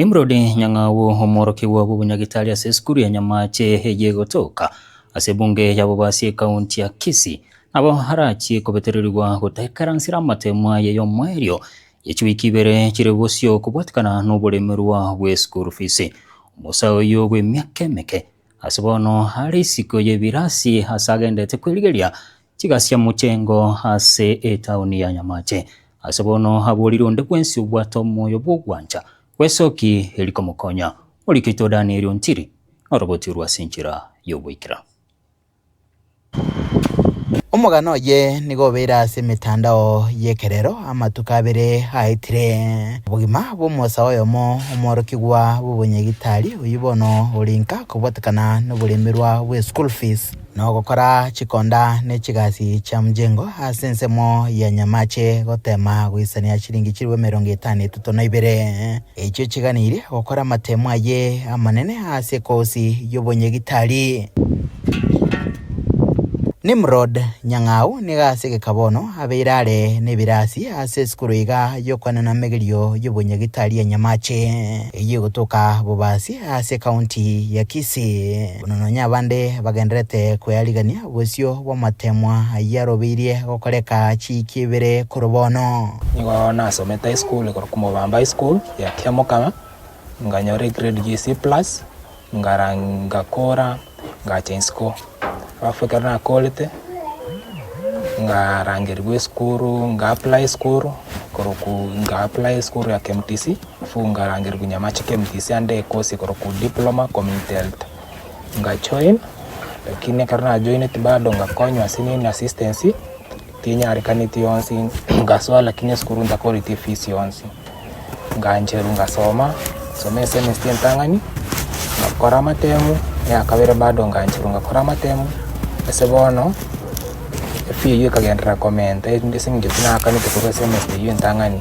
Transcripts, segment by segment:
Nimrod Nyang'au omworokiwa b'obunyagitari ase esukuru ya Nyamache yegotoka ase ebunge ya Bobasi kaunti ya Kisii nabo harachie kobetererwa gotekeransira amatemo aye y'omwerio yechiwiki ibere chire bosio kubwatikana n'oboremerwa bwa school fees. Omusawo oyo bw'emiaka emeke ase bono hari isiko y'ebirasi ase agendete kwerigeria chigasi ya muchengo ase etauni ya Nyamache. Ase bono aborire onde bwensi obwata omwoyo bw'ogwanja wesoki eliko mukonya olikito Daniel Ontiri oroboti rwa Sinchira y'obwikira. Omugano ye nigo beira ase mitandao yekerero amatuka abere haitire bugima bw'omusa oyomo omworokigwa b'obunyagitari oyibono olinka kubwatikana n'oburemerwa bwa school fees nogokora chikonda n'echigasi cha mjengo ase ensemo ya Nyamache gotema gwisania chiringi chiriwe 52 ekyo chiganire gokora amatemo aye amanene ase kosi y'obunyagitari. Nimrod Nyang'au niga ase gekabono abeirare n'ebirasi ase esukuru iga yokwanana megerio y'obunyagitari ya Nyamache eyegotoka Bobasi ase kaunti ya Kisii. Nononya abande bagenderete kweyarigania bosio bw'amatemwa ayarobirie gokoreka chiki ibere korobono. Nigo nasomete high school Kumubamba high school ya Kiamokama nganyore grade GC+ ngakora ngachensko Africa na quality ngarangerwe skuru apply skuru koroku apply skuru ya KMTC funga rangerwe Nyamache KMTC ande course koroku diploma community health join lakini karna join bado ngakonywa sini assistance tinya arikaniti yonsi ngaswa lakini skuru quality fees yonsi nganjeru ngasoma semester ntangani ngakora matemu ya kabere bado nganjeru ngakora matemu ese bono fee yo kagendera comment ndisingije tinakani tukore semester yo ntangani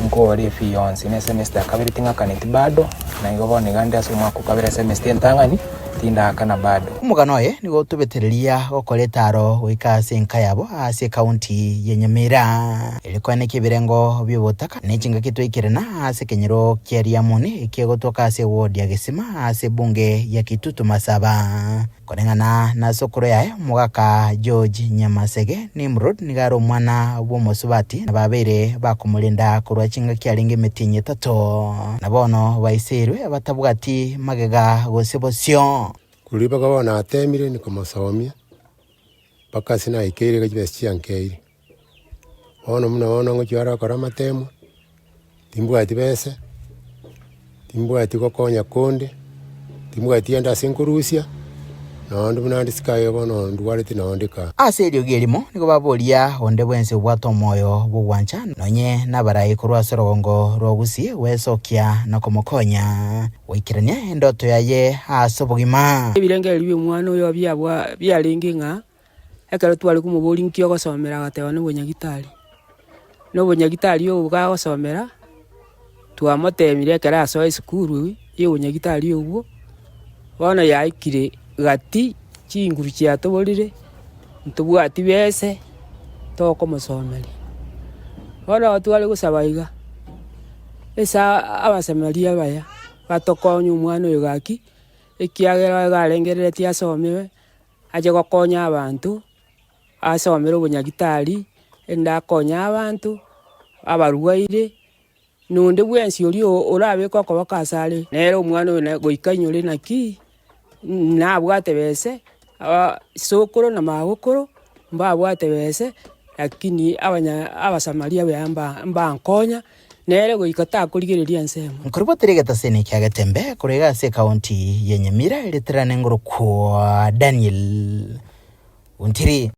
ngore fee yonsi ne semester kabiri tingakaniti bado na ngobone gande asoma ku kabiri semester ntangani tinda kana bado. Omugano ye nigo tubetereria gokoretaro goikase nkayabo ase kaunti ya Nyamira elikwane kibirengo by'obutaka n'echinga kitwikirana ase kenyero kyeria muni ekegotoka ase ward ya Gesima ase bunge ya Kitutu Masaba korengana na sokoro yae mugaka George Nyamasege Nimrod nigaro mwana bw'omusubati nababere bakumulinda kurwa chinga kyalinge metinye tato nabono baiserwe batabwati magega gosebosio kulipa kabona atemire ni kumusomia paka sina ikere gachibesi yankeire ono muna ngo cyara kora matemo timbwati bese timbwati gokonya konde timbwati enda sinkurusia nondo munandi sikaye bono ndwariti nondika ase elio gelimo niko baboria onde bwense bwato moyo bugwanja nonye nabarayi kurwa sorogongo rogusi wesokia na komokonya wikirania endoto yaye asobugima ebirenge eliwe mwana oyo byalingi nga ekero twali kumubori nkyo gosomera gateba n'obunyagitari obu gagosomera twamotemire ekero asoa esukuru y'obunyagitari obwo bono yaikire gati chinguru chiatoborire ntubwati bese tokomusomeri bono twali gusaba iga esa abasemeri abaya batokonya omwana oyo gaki ekiagera garengerere asomewe aje gokonya abantu asomera obunyagitari enda akonya abantu abarwaire nonde bwensi oli orabeka koboka asare nero omwana oyo goikanyore naki nabwate bese sokoro na magokoro mbabwate bese lakini abasamaria bayamba nkonya nere goikata kurigereria nsemo nkorboterega tasene kyagatembe kurega ase kaunti ya Nyamira eleterane ngoro kwa Daniel Ontiri.